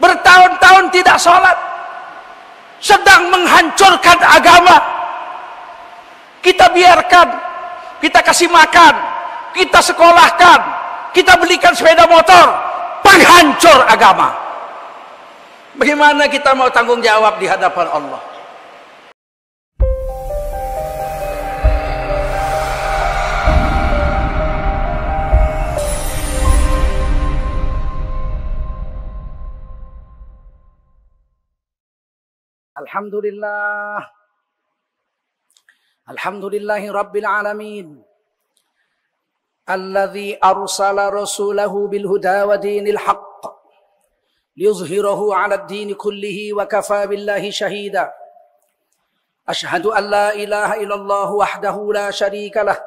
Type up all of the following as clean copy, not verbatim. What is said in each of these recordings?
bertahun-tahun tidak sholat, sedang menghancurkan agama. Kita biarkan, kita kasih makan, kita sekolahkan, kita belikan sepeda motor, penghancur agama. Bagaimana kita mau tanggung jawab di hadapan Allah? Alhamdulillah, alhamdulillahi rabbil alamin, alladzi arsala rasulahu bil huda wa dinil haqq liyuzhirahu 'ala ad-din kullihi wa kafa billahi shahida. Ashhadu an la ilaha illallah wahdahu la syarika lah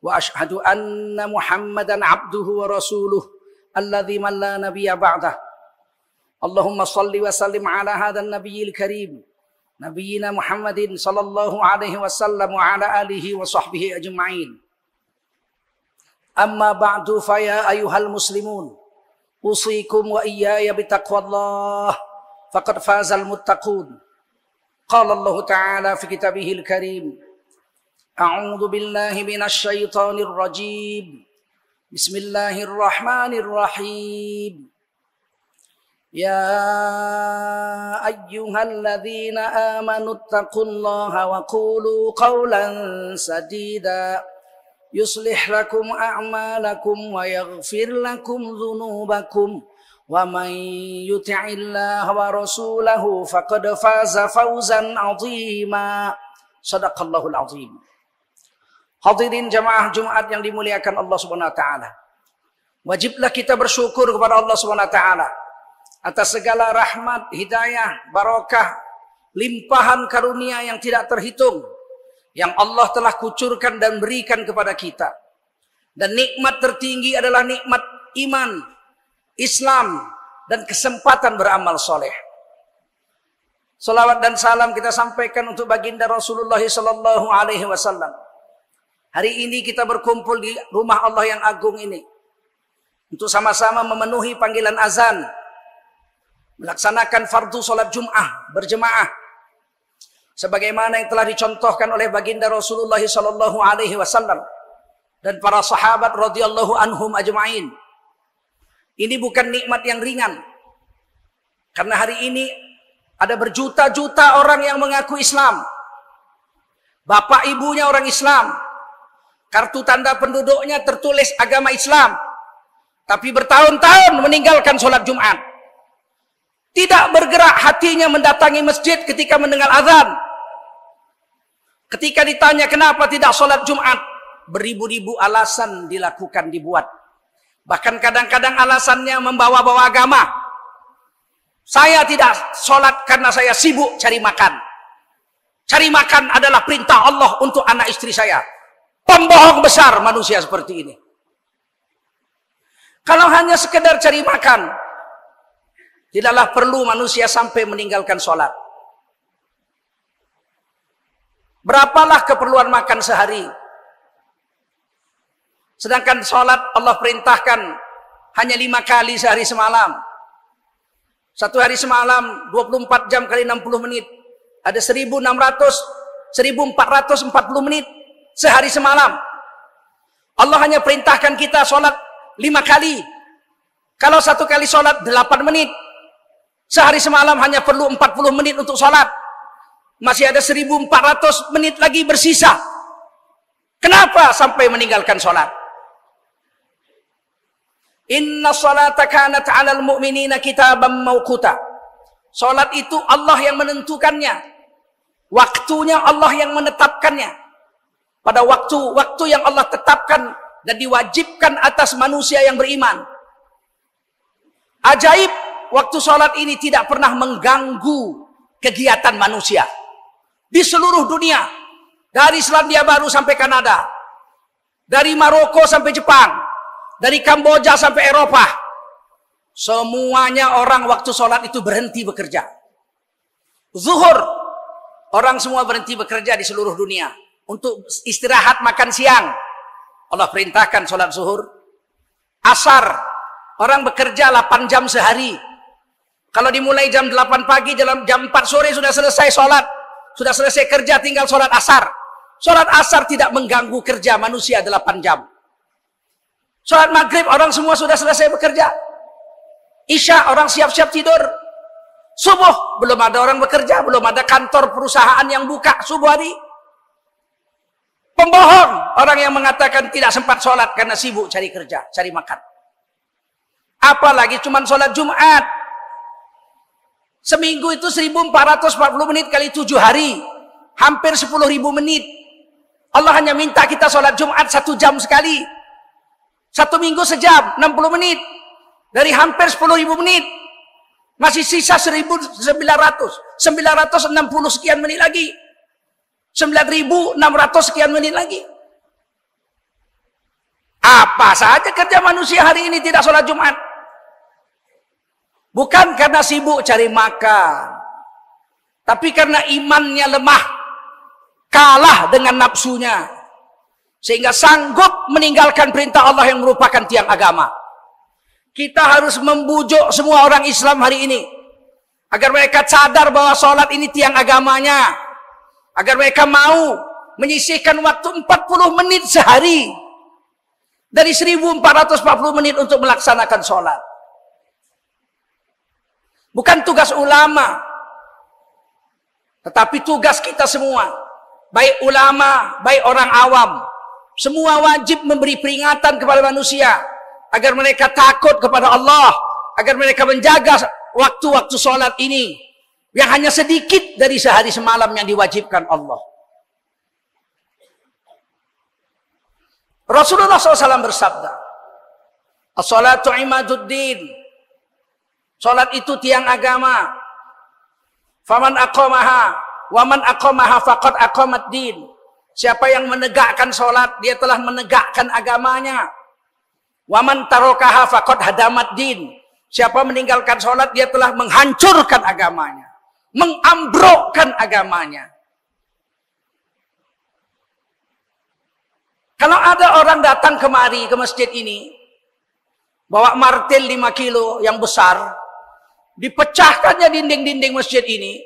wa ashhadu anna Muhammadan 'abduhu wa rasuluh alladzi man la nabiyya ba'dah. Allahumma salli wa sallim ala hadhan nabiyil karim nabiyyina Muhammadin sallallahu alaihi wasallam wa ala alihi wa sahbihi ajma'in. Amma ba'du, fa ya ayyuhal muslimun, usikum wa iyaya bitaqwallah, faqad fazal muttaqun. Qala Allah ta'ala fi kitabihil karim, a'udzu billahi minasy syaithanir rajim, bismillahirrahmanirrahim. Ya ayyuhalladzina amanu taqullaha wa qulu qawlan sadida yuslih lakum a'malakum wa yaghfir lakum dhunubakum wa man yuti'illaha wa rasulahu faqad faza fawzan 'azima. Shadaqallahul 'azim. Hadirin jamaah Jumat yang dimuliakan Allah Subhanahu wa taala. Wajiblah kita bersyukur kepada Allah Subhanahu wa taala atas segala rahmat, hidayah, barakah, limpahan karunia yang tidak terhitung yang Allah telah kucurkan dan berikan kepada kita. Dan nikmat tertinggi adalah nikmat iman, Islam, dan kesempatan beramal soleh. Salawat dan salam kita sampaikan untuk baginda Rasulullah sallallahu alaihi wasallam. Hari ini kita berkumpul di rumah Allah yang agung ini untuk sama-sama memenuhi panggilan azan, melaksanakan fardu salat Jum'ah berjemaah sebagaimana yang telah dicontohkan oleh baginda Rasulullah sallallahu alaihi wasallam dan para sahabat radhiyallahu anhum ajma'in. Ini bukan nikmat yang ringan, karena hari ini ada berjuta-juta orang yang mengaku Islam, bapak ibunya orang Islam, kartu tanda penduduknya tertulis agama Islam, tapi bertahun-tahun meninggalkan salat Jumat. Tidak bergerak hatinya mendatangi masjid ketika mendengar azan. Ketika ditanya kenapa tidak sholat Jumat, beribu-ribu alasan dibuat. Bahkan kadang-kadang alasannya membawa-bawa agama. Saya tidak sholat karena saya sibuk cari makan. Cari makan adalah perintah Allah untuk anak istri saya. Pembohong besar manusia seperti ini. Kalau hanya sekedar cari makan, tidaklah perlu manusia sampai meninggalkan sholat. Berapalah keperluan makan sehari? Sedangkan sholat Allah perintahkan hanya 5 kali sehari semalam. Satu hari semalam 24 jam kali 60 menit. Ada 1440 menit sehari semalam. Allah hanya perintahkan kita sholat 5 kali. Kalau satu kali sholat 8 menit, sehari semalam hanya perlu 40 menit untuk sholat. Masih ada 1400 menit lagi bersisa. Kenapa sampai meninggalkan sholat? Inna sholata kanat 'alal mu'minina kitaban mawquta. Sholat itu Allah yang menentukannya. Waktunya Allah yang menetapkannya. Pada waktu yang Allah tetapkan dan diwajibkan atas manusia yang beriman. Ajaib, waktu sholat ini tidak pernah mengganggu kegiatan manusia. Di seluruh dunia, dari Selandia Baru sampai Kanada, dari Maroko sampai Jepang, dari Kamboja sampai Eropa, semuanya orang waktu sholat itu berhenti bekerja. Zuhur, orang semua berhenti bekerja di seluruh dunia. Untuk istirahat makan siang, Allah perintahkan sholat zuhur. Asar, orang bekerja 8 jam sehari. Kalau dimulai jam 8 pagi, jam 4 sore sudah selesai sholat. Sudah selesai kerja, tinggal sholat asar. Sholat asar tidak mengganggu kerja manusia 8 jam. Sholat maghrib, orang semua sudah selesai bekerja. Isya, orang siap-siap tidur. Subuh, belum ada orang bekerja, belum ada kantor perusahaan yang buka subuh hari. Pembohong, orang yang mengatakan tidak sempat sholat karena sibuk cari kerja, cari makan. Apalagi cuma sholat Jumat. Seminggu itu 1440 menit kali 7 hari. Hampir 10.000 menit. Allah hanya minta kita sholat Jumat 1 jam sekali. 1 minggu sejam, 60 menit. Dari hampir 10.000 menit. Masih sisa 1.900. 960 sekian menit lagi. 9.600 sekian menit lagi. Apa saja kerja manusia hari ini tidak sholat Jumat. Bukan karena sibuk cari makan. Tapi karena imannya lemah. Kalah dengan nafsunya. Sehingga sanggup meninggalkan perintah Allah yang merupakan tiang agama. Kita harus membujuk semua orang Islam hari ini. Agar mereka sadar bahwa sholat ini tiang agamanya. Agar mereka mau menyisihkan waktu 40 menit sehari. Dari 1440 menit untuk melaksanakan sholat. Bukan tugas ulama. Tetapi tugas kita semua. Baik ulama, baik orang awam. Semua wajib memberi peringatan kepada manusia. Agar mereka takut kepada Allah. Agar mereka menjaga waktu-waktu sholat ini. Yang hanya sedikit dari sehari semalam yang diwajibkan Allah. Rasulullah SAW bersabda. As-salatu imaduddin. Sholat itu tiang agama. Faman aqamaha. Waman aqamaha faqad aqamad din. Siapa yang menegakkan sholat, dia telah menegakkan agamanya. Waman tarokaha faqad hadamad din. Siapa meninggalkan sholat, dia telah menghancurkan agamanya. Mengambrokkan agamanya. Kalau ada orang datang kemari ke masjid ini, bawa martil 5 kilo yang besar, dipecahkannya dinding-dinding masjid ini,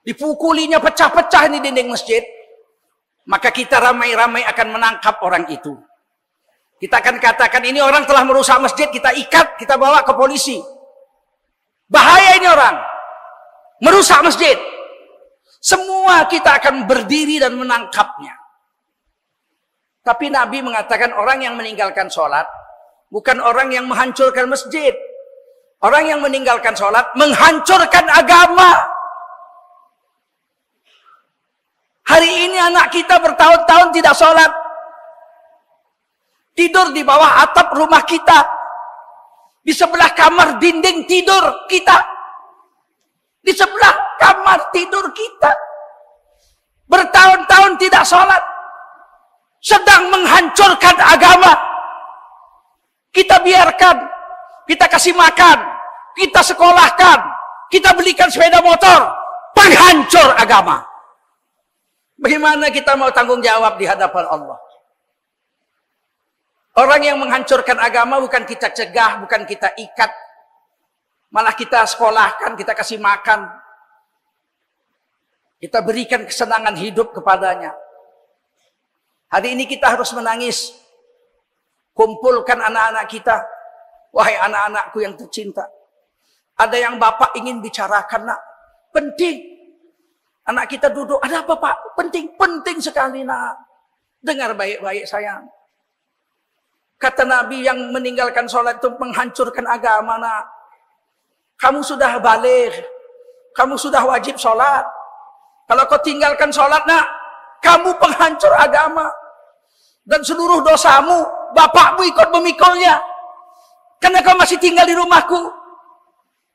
dipukulinya pecah-pecah ini dinding masjid, maka kita ramai-ramai akan menangkap orang itu. Kita akan katakan ini orang telah merusak masjid, kita ikat, kita bawa ke polisi. Bahaya ini orang. Merusak masjid. Semua kita akan berdiri dan menangkapnya. Tapi Nabi mengatakan orang yang meninggalkan sholat bukan orang yang menghancurkan masjid. Orang yang meninggalkan sholat menghancurkan agama. Hari ini anak kita bertahun-tahun tidak sholat. Tidur di bawah atap rumah kita. Di sebelah kamar dinding tidur kita. Di sebelah kamar tidur kita. Bertahun-tahun tidak sholat. Sedang menghancurkan agama. Kita biarkan. Kita kasih makan. Kita sekolahkan. Kita belikan sepeda motor. Penghancur agama. Bagaimana kita mau tanggung jawab di hadapan Allah? Orang yang menghancurkan agama bukan kita cegah, bukan kita ikat. Malah kita sekolahkan, kita kasih makan. Kita berikan kesenangan hidup kepadanya. Hari ini kita harus menangis. Kumpulkan anak-anak kita. Wahai anak-anakku yang tercinta. Ada yang bapak ingin bicarakan, nak. Penting. Anak kita duduk. Ada apa, Pak? Penting. Penting sekali, nak. Dengar baik-baik, sayang. Kata Nabi, yang meninggalkan sholat itu menghancurkan agama, nak. Kamu sudah baligh. Kamu sudah wajib sholat. Kalau kau tinggalkan sholat, nak, kamu penghancur agama. Dan seluruh dosamu, bapakmu ikut memikulnya. Karena kau masih tinggal di rumahku.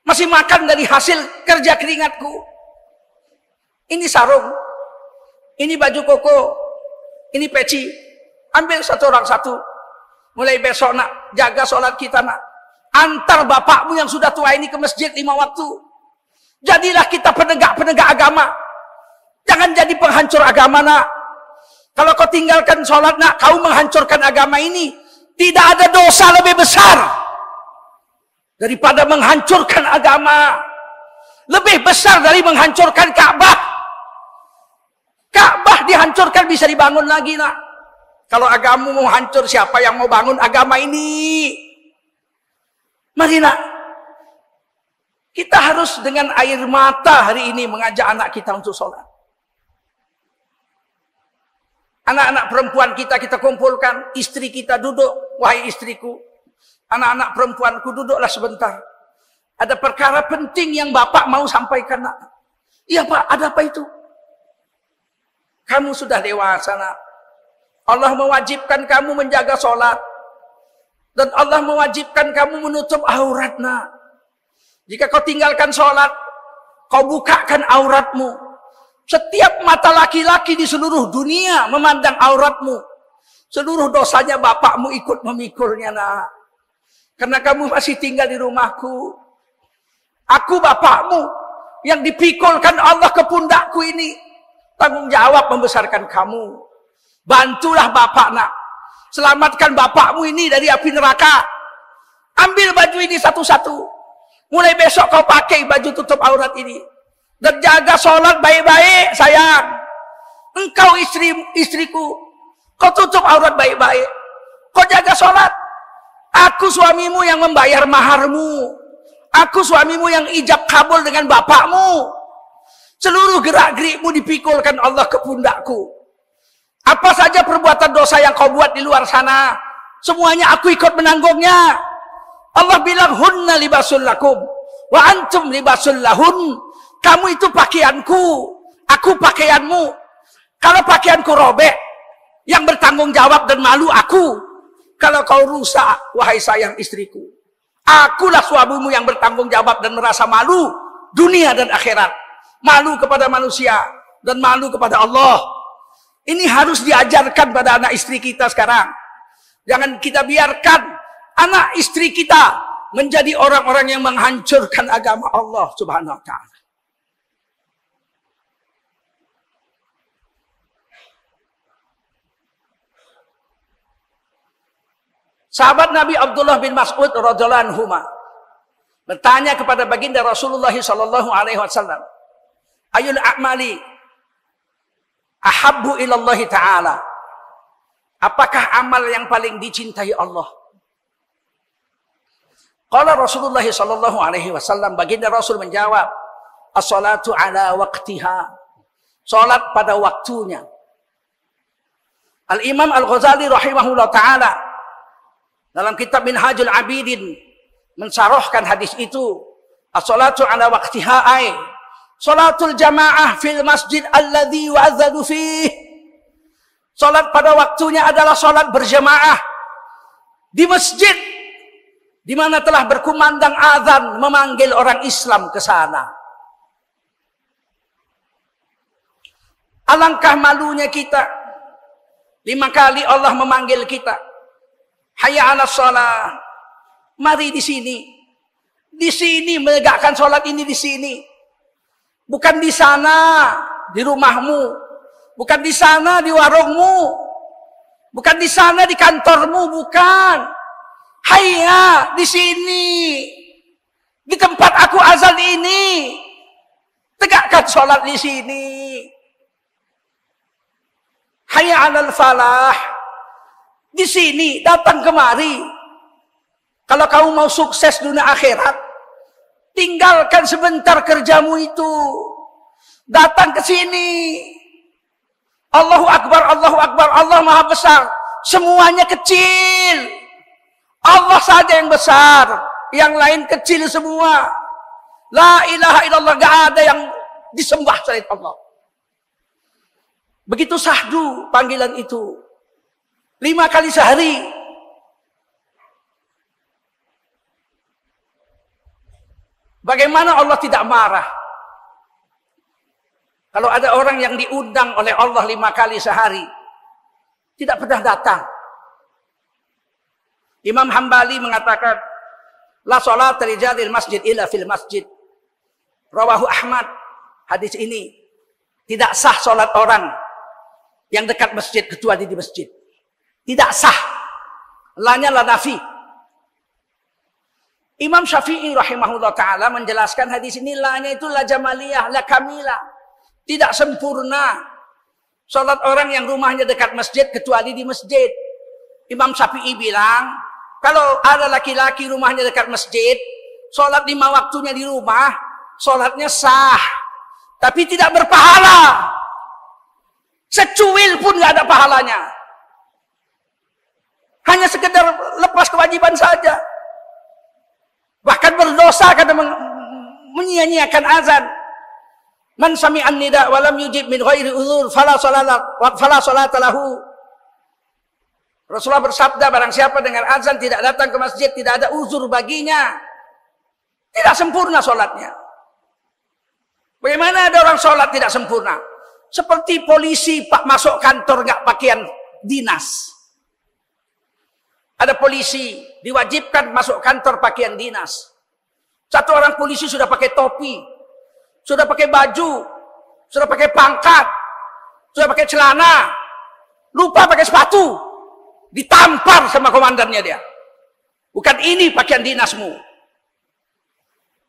Masih makan dari hasil kerja keringatku. Ini sarung. Ini baju koko. Ini peci. Ambil satu orang satu. Mulai besok, nak, jaga sholat kita, nak. Antar bapakmu yang sudah tua ini ke masjid 5 waktu. Jadilah kita penegak-penegak agama. Jangan jadi penghancur agama, nak. Kalau kau tinggalkan sholat, nak, kau menghancurkan agama ini. Tidak ada dosa lebih besar daripada menghancurkan agama. lebih besar dari menghancurkan Ka'bah. Ka'bah dihancurkan bisa dibangun lagi, nak. Kalau agamamu mau hancur, siapa yang mau bangun agama ini? Mari, nak. Kita harus dengan air mata hari ini mengajak anak kita untuk sholat. Anak-anak perempuan kita kumpulkan, istri kita duduk, wahai istriku, anak-anak perempuanku duduklah sebentar. Ada perkara penting yang bapak mau sampaikan, nak. Iya pak, ada apa itu? Kamu sudah dewasa, nak. Allah mewajibkan kamu menjaga sholat. Dan Allah mewajibkan kamu menutup aurat, nak. Jika kau tinggalkan sholat, kau bukakan auratmu. Setiap mata laki-laki di seluruh dunia memandang auratmu. Seluruh dosanya bapakmu ikut memikulnya, nak. Karena kamu masih tinggal di rumahku. Aku bapakmu yang dipikulkan Allah ke pundakku ini. Tanggung jawab membesarkan kamu. Bantulah bapak, nak. Selamatkan bapakmu ini dari api neraka. Ambil baju ini satu-satu. Mulai besok kau pakai baju tutup aurat ini. Dan jaga sholat baik-baik, sayang. Engkau istriku. Kau tutup aurat baik-baik. Kau jaga sholat. Aku suamimu yang membayar maharmu. Aku suamimu yang ijab kabul dengan bapakmu. Seluruh gerak-gerikmu dipikulkan Allah ke pundakku. Apa saja perbuatan dosa yang kau buat di luar sana, semuanya aku ikut menanggungnya. Allah bilang, hunna libasul lakum wa antum libasul lahun. Kamu itu pakaianku, aku pakaianmu. Kalau pakaianku robek, yang bertanggung jawab dan malu aku. Kalau kau rusak, wahai sayang istriku, akulah suamimu yang bertanggung jawab dan merasa malu dunia dan akhirat. Malu kepada manusia dan malu kepada Allah. Ini harus diajarkan pada anak istri kita sekarang. Jangan kita biarkan anak istri kita menjadi orang-orang yang menghancurkan agama Allah Subhanahu wa ta'ala. Sahabat Nabi Abdullah bin Mas'ud radhiyallahu anhu bertanya kepada baginda Rasulullah sallallahu alaihi wasallam, "Ayul a'mali ahabbu ilallah ta'ala?" Apakah amal yang paling dicintai Allah? Qala Rasulullah sallallahu alaihi wasallam, baginda Rasul menjawab, "As-salatu ala waqtiha." Salat pada waktunya. Al-Imam Al-Ghazali rahimahullah taala dalam kitab Minhajul Abidin mensarahkan hadis itu. As-salatu ala waqtiha ay salatul jamaah fil masjid alladhi wa'adzanu fih. Salat pada waktunya adalah salat berjamaah di masjid di mana telah berkumandang azan memanggil orang Islam ke sana. Alangkah malunya kita, 5 kali Allah memanggil kita. Hayya 'alas shalah. Mari di sini. Di sini menegakkan salat ini di sini. Bukan di sana, di rumahmu. Bukan di sana, di warungmu. Bukan di sana, di kantormu, bukan. Hayya, di sini. Di tempat aku azan ini. Tegakkan salat di sini. Hayya 'alal falah. Di sini, datang kemari. Kalau kamu mau sukses dunia akhirat, tinggalkan sebentar kerjamu itu. Datang ke sini. Allahu Akbar, Allahu Akbar, Allah Maha Besar. Semuanya kecil. Allah saja yang besar. Yang lain kecil semua. La ilaha illallah, gak ada yang disembah selain Allah. Begitu sahdu panggilan itu. 5 kali sehari. Bagaimana Allah tidak marah? Kalau ada orang yang diundang oleh Allah 5 kali sehari, tidak pernah datang. Imam Hambali mengatakan, la sholata li jaril masjid illa fil masjid. Rawahu Ahmad. Hadis ini tidak sah sholat orang yang dekat masjid kecuali di masjid. Tidak sah. Lanya la nafi. Imam Syafi'i rahimahullah ta'ala menjelaskan hadis ini, lanya itu la jamaliyah, la kamilah. Tidak sempurna sholat orang yang rumahnya dekat masjid kecuali di masjid. Imam Syafi'i bilang, kalau ada laki-laki rumahnya dekat masjid, sholat 5 waktunya di rumah, sholatnya sah. Tapi tidak berpahala. Secuil pun gak ada pahalanya. Hanya sekedar lepas kewajiban saja. Bahkan berdosa karena menyia-nyiakan azan. Man sami'an nida walam yujib min ghairi uzur fala salata lahu. Rasulullah bersabda, barang siapa dengan azan tidak datang ke masjid, tidak ada uzur baginya, tidak sempurna sholatnya. Bagaimana ada orang sholat tidak sempurna? Seperti polisi pak masuk kantor nggak pakaian dinas. Ada polisi diwajibkan masuk kantor pakaian dinas. Satu orang polisi sudah pakai topi, sudah pakai baju, sudah pakai pangkat, sudah pakai celana, lupa pakai sepatu, ditampar sama komandannya dia. Bukan ini pakaian dinasmu.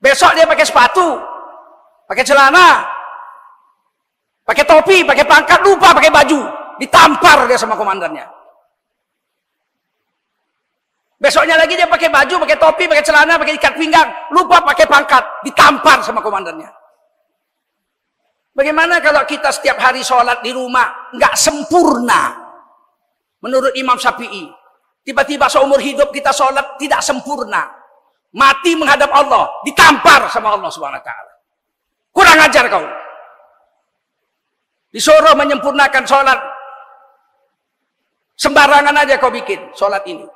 Besok dia pakai sepatu, pakai celana, pakai topi, pakai pangkat, lupa pakai baju, ditampar dia sama komandannya. Besoknya lagi dia pakai baju, pakai topi, pakai celana, pakai ikat pinggang, lupa pakai pangkat, ditampar sama komandannya. Bagaimana kalau kita setiap hari sholat di rumah nggak sempurna? Menurut Imam Syafi'i, tiba-tiba seumur hidup kita sholat tidak sempurna, mati menghadap Allah, ditampar sama Allah Subhanahu Wa Taala. Kurang ajar kau. Disuruh menyempurnakan sholat, sembarangan aja kau bikin sholat ini.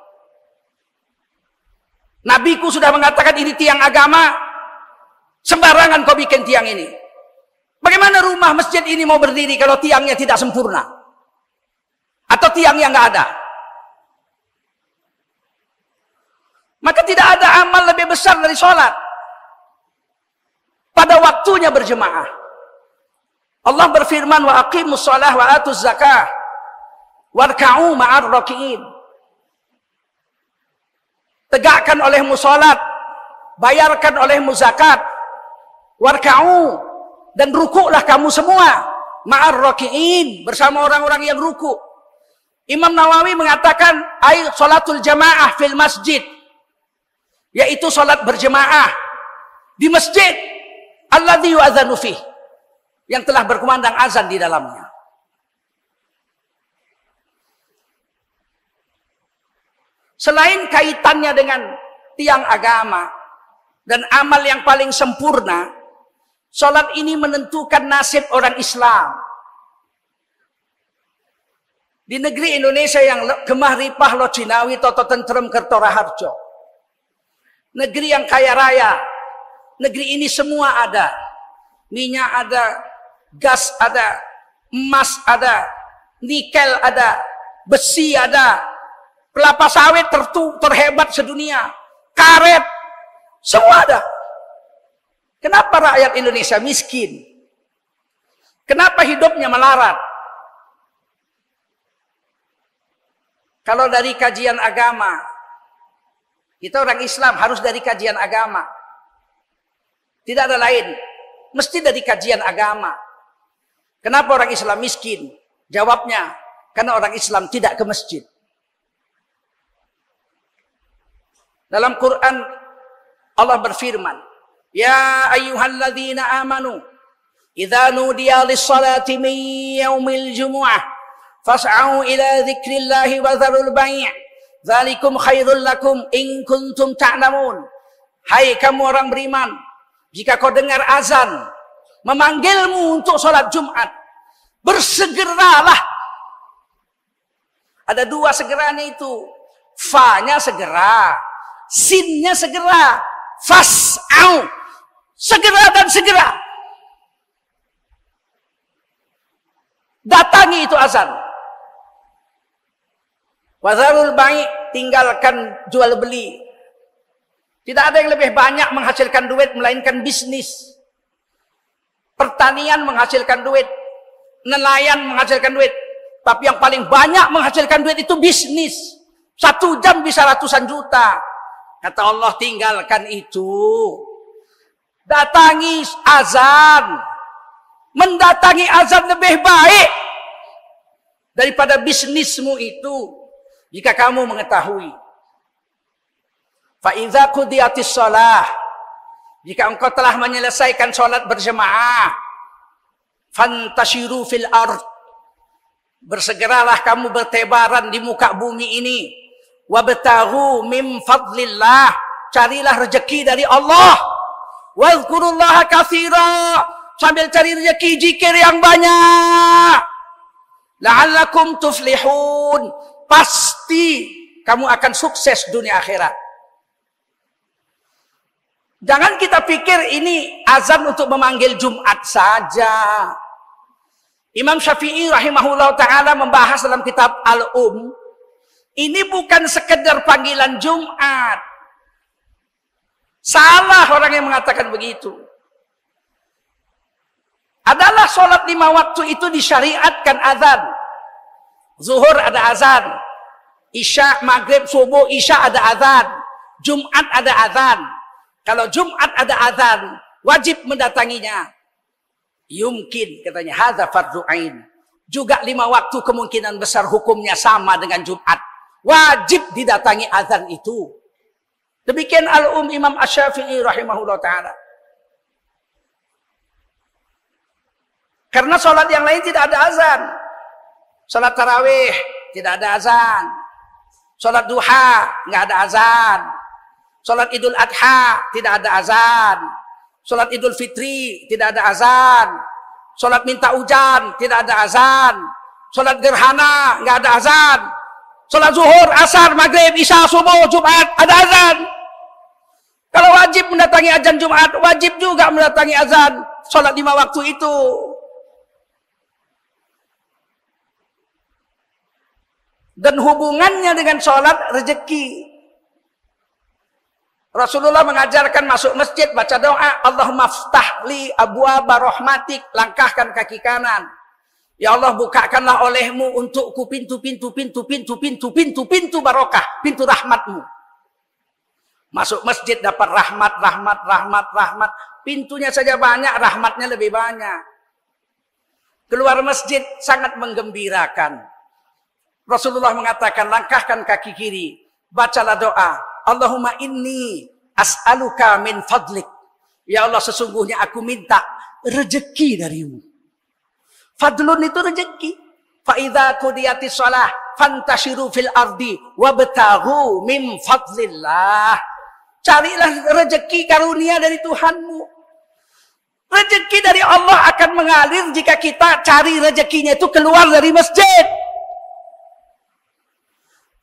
Nabiku sudah mengatakan ini tiang agama, sembarangan kau bikin tiang ini. Bagaimana rumah masjid ini mau berdiri kalau tiangnya tidak sempurna? Atau tiangnya nggak ada? Maka tidak ada amal lebih besar dari sholat. Pada waktunya berjemaah. Allah berfirman, wa aqimus shalah wa atuz zakah warka'u ma'ar raki'in. Tegakkan olehmu salat, bayarkan olehmu zakat, warka'u, dan rukuklah kamu semua ma'ar raki'in, bersama orang-orang yang ruku'. Imam Nawawi mengatakan ay salatul jamaah fil masjid, yaitu salat berjemaah di masjid alladzi yu'adzanu fih, yang telah berkumandang azan di dalamnya. Selain kaitannya dengan tiang agama dan amal yang paling sempurna, sholat ini menentukan nasib orang Islam. Di negeri Indonesia yang gemah ripah lo Cinawi, toto tentrem kerto raharjo, negeri yang kaya raya, negeri ini semua ada. Minyak ada, gas ada, emas ada, nikel ada, besi ada, kelapa sawit terhebat sedunia, karet, semua ada. Kenapa rakyat Indonesia miskin? Kenapa hidupnya melarat? Kalau dari kajian agama, kita orang Islam harus dari kajian agama. Tidak ada lain, mesti dari kajian agama. Kenapa orang Islam miskin? Jawabnya, karena orang Islam tidak ke masjid. Dalam Quran Allah berfirman, ya ayyuhalladzina amanu idza nudiya lis-salati min yaumil jumu'ah fas'au ila dzikrillahi wa dzarul bai' dzalikum khairul lakum in kuntum ta'lamun. Hai kamu orang beriman, jika kau dengar azan memanggilmu untuk salat Jumat, bersegeralah. Ada dua segeranya itu, fa-nya segera, sinnya segera, fas'au, segera dan segera. Datangi itu azan. Wazarul bai', tinggalkan jual beli. Tidak ada yang lebih banyak menghasilkan duit melainkan bisnis. Pertanian menghasilkan duit, nelayan menghasilkan duit. Tapi yang paling banyak menghasilkan duit itu bisnis. 1 jam bisa ratusan juta. Kata Allah, tinggalkan itu. Datangi azan. Mendatangi azan lebih baik daripada bisnismu itu. Jika kamu mengetahui. Fa idza qudiyatis shalah, jika engkau telah menyelesaikan salat berjemaah, fantashiru fil ard, bersegeralah kamu bertebaran di muka bumi ini. Wabtaghu min fadlillah, carilah rezeki dari Allah. Wadhkurullaha katsira, sambil cari rezeki zikir yang banyak. La'allakum tuflihun, pasti kamu akan sukses dunia akhirat. Jangan kita pikir ini azan untuk memanggil Jumat saja. Imam Syafi'i rahimahullah ta'ala membahas dalam kitab Al-Um, ini bukan sekedar panggilan Jumat. Salah orang yang mengatakan begitu. Adalah sholat 5 waktu itu disyariatkan azan. Zuhur ada azan. Isya, maghrib, subuh, isya ada azan. Jumat ada azan. Kalau Jumat ada azan, wajib mendatanginya. Yumkin, katanya, hadza fardhu ain. Juga 5 waktu kemungkinan besar hukumnya sama dengan Jumat. Wajib didatangi azan itu. Demikian Al-Um Imam Asy-Syafi'i rahimahullah ta'ala. Karena sholat yang lain tidak ada azan. Sholat tarawih tidak ada azan. Sholat duha nggak ada azan. Sholat Idul Adha tidak ada azan. Sholat Idul Fitri tidak ada azan. Sholat minta hujan tidak ada azan. Sholat gerhana nggak ada azan. Sholat zuhur, asar, maghrib, isya, subuh, Jumat ada azan. Kalau wajib mendatangi azan Jumat, wajib juga mendatangi azan sholat 5 waktu itu. Dan hubungannya dengan sholat rezeki. Rasulullah mengajarkan masuk masjid baca doa, Allahumma ftahli abwaaba rahmatik, langkahkan kaki kanan. Ya Allah, bukakanlah olehmu untukku pintu-pintu barokah, pintu rahmatmu. Masuk masjid dapat rahmat. Pintunya saja banyak, rahmatnya lebih banyak. Keluar masjid sangat menggembirakan. Rasulullah mengatakan, langkahkan kaki kiri, bacalah doa, Allahumma inni as'aluka min fadlik. Ya Allah, sesungguhnya aku minta rezeki darimu. Fadlun itu rezeki. Fa idza qudiyatis shalah fantashiru fil ardi wabtaghu min fadlillah. Carilah rezeki karunia dari Tuhanmu. Rezeki dari Allah akan mengalir jika kita cari rezekinya itu keluar dari masjid.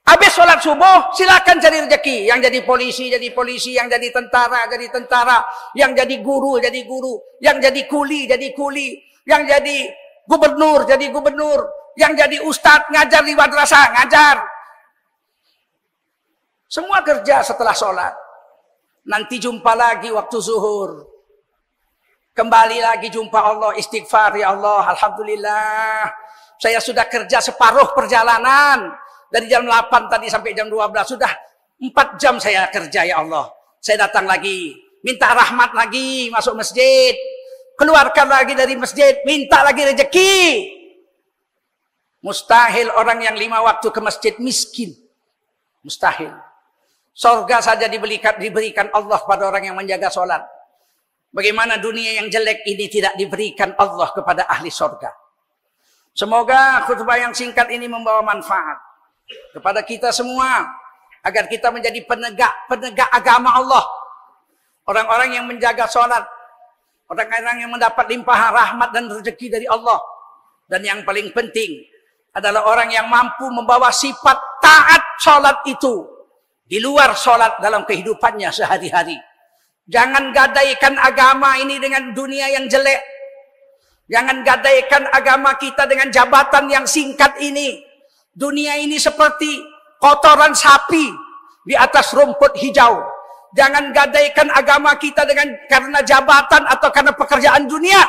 Habis sholat subuh, silakan cari rezeki. Yang jadi polisi, jadi polisi. Yang jadi tentara, jadi tentara. Yang jadi guru, jadi guru. Yang jadi kuli, jadi kuli. Yang jadi gubernur, jadi gubernur. Yang jadi ustadz, ngajar di madrasah, ngajar. Semua kerja setelah sholat. Nanti jumpa lagi waktu zuhur. Kembali lagi jumpa Allah, istighfar, ya Allah, alhamdulillah. Saya sudah kerja separuh perjalanan. Dari jam 8 tadi sampai jam 12. Sudah 4 jam saya kerja, ya Allah. Saya datang lagi. Minta rahmat lagi. Masuk masjid. Keluarkan lagi dari masjid. Minta lagi rezeki. Mustahil orang yang 5 waktu ke masjid miskin. Mustahil. Surga saja diberikan Allah pada orang yang menjaga sholat. Bagaimana dunia yang jelek ini tidak diberikan Allah kepada ahli surga. Semoga khutbah yang singkat ini membawa manfaat kepada kita semua, agar kita menjadi penegak agama Allah. Orang-orang yang menjaga sholat, orang-orang yang mendapat limpahan rahmat dan rezeki dari Allah. Dan yang paling penting adalah orang yang mampu membawa sifat taat sholat itu di luar sholat dalam kehidupannya sehari-hari. Jangan gadaikan agama ini dengan dunia yang jelek. Jangan gadaikan agama kita dengan jabatan yang singkat ini. Dunia ini seperti kotoran sapi di atas rumput hijau. Jangan gadaikan agama kita karena jabatan atau karena pekerjaan dunia.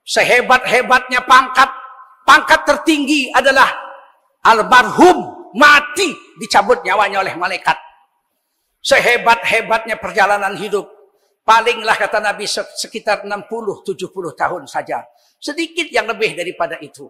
Sehebat-hebatnya pangkat tertinggi adalah almarhum, mati, dicabut nyawanya oleh malaikat. sehebat-hebatnya perjalanan hidup, palinglah kata Nabi sekitar 60-70 tahun saja. Sedikit yang lebih daripada itu.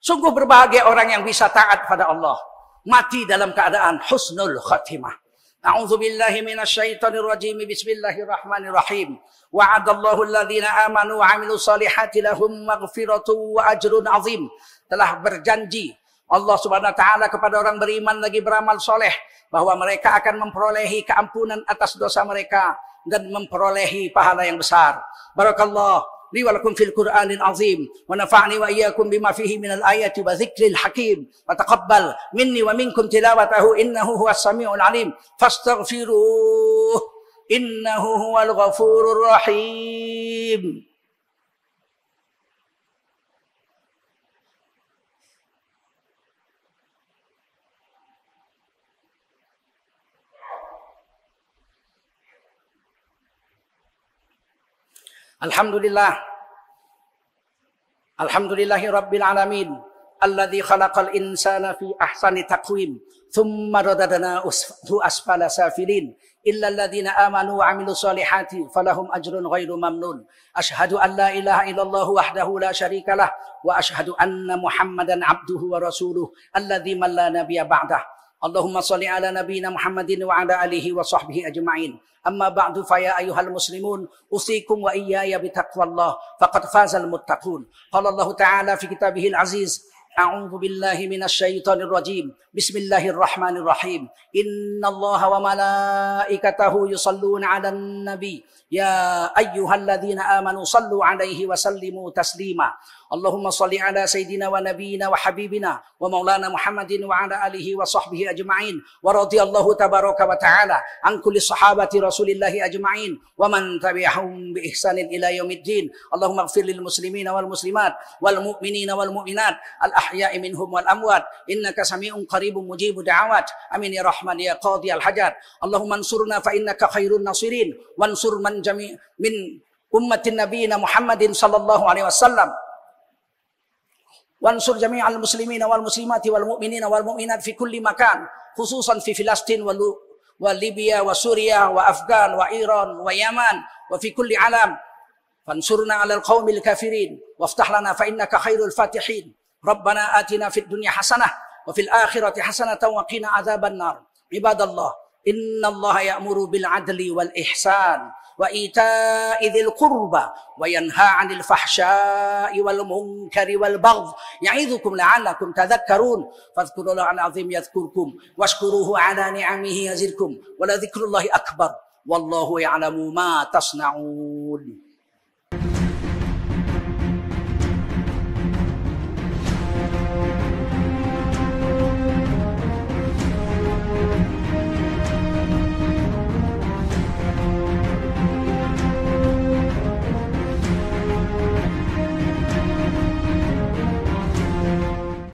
Sungguh berbahagia orang yang bisa taat pada Allah. Mati dalam keadaan husnul khatimah. A'udzu billahi minasyaitonir rajim. Bismillahirrahmanirrahim. Wa'adallahu alladhina amanu wa 'amilus solihati lahum maghfiratu wa ajrun 'azim. Telah berjanji Allah Subhanahu wa taala kepada orang beriman lagi beramal soleh bahwa mereka akan memperolehi keampunan atas dosa mereka dan memperolehi pahala yang besar. Barakallah li wa lakum fil Qur'anil azim wa nafa'ni wa iyyakum bima fihi minal ayati wa dzikril hakim wa taqabbal minni wa minkum tilawatahu innahu huwas samiul alim fastaghfiruh innahu huwal ghafurur rahim. Alhamdulillahi rabbil alamin alladzi khalaqal insana fi ahsani taqwim thumma radadnahu asfala safilin illa alladhina amanu wa 'amilus solihati falahum ajrun ghairu mamnun. Asyhadu an la ilaha illallah wahdahu la syarikalah wa asyhadu anna Muhammadan 'abduhu wa rasuluh alladzi man la nabiyya ba'dah. Allahumma shalli ala nabiyyina Muhammadin wa ala alihi wa sahbihi ajma'in. Amma ba'du fa ya ayyuhal muslimun usikum wa iyaya bitaqwallah faqad fazal muttaqun. Qala Allah ta'ala fi kitabihil aziz a'udzu billahi minasyaitonir rajim. Bismillahirrahmanirrahim. Innallaha wa malaikatahu yusholluna 'alan nabi ya ayyuhalladzina amanu shallu 'alaihi wa sallimu taslima. Allahumma shalli ala sayyidina wa nabiyyina wa habibina wa maulana Muhammadin wa ala alihi wa sahbihi ajma'in wa radiyallahu tabaraka wa ta'ala an kulli sahabati rasulillahi ajma'in wa man tabi'ahum bi ihsanin ila yaumiddin. Allahumma ighfir lil muslimina wal muslimat wal mu'minina wal mu'minat al ahya'i minhum wal amwat innaka sami'un qaribun mujibud da'awat. Amin ya rahman ya qadi al hajat. Allahumma ansurna fa innaka khairun nasirin wansur man jami' min ummatin nabiyina Muhammadin sallallahu alaihi wasallam. Wansur jami'al muslimina wal muslimati wal mu'minina wal mu'minat fi kulli makan khususan fi Filastin wa Libya wa Suriah wa Afgan wa Iran wa Yaman wa fi kulli alam. Fansurna 'alal qaumil kafirin waftah lana fa innaka khairul fatihin. Rabbana atina fid dunya hasanah wa fil akhirati hasanatan wa qina adzaban nar. Ibadallah, innallaha ya'muru bil 'adli wal ihsan wa ita'i dzil qurba wa yanha 'anil fahsya'i wal munkari wal bagh ya'idzukum la'allakum tadhakkarun. Fadhkurullaha al-'azim yadhkurkum washkuruhu 'ala ni'amihi yazidkum wa la dzikrullahi akbar wallahu ya'lamu ma tasna'un.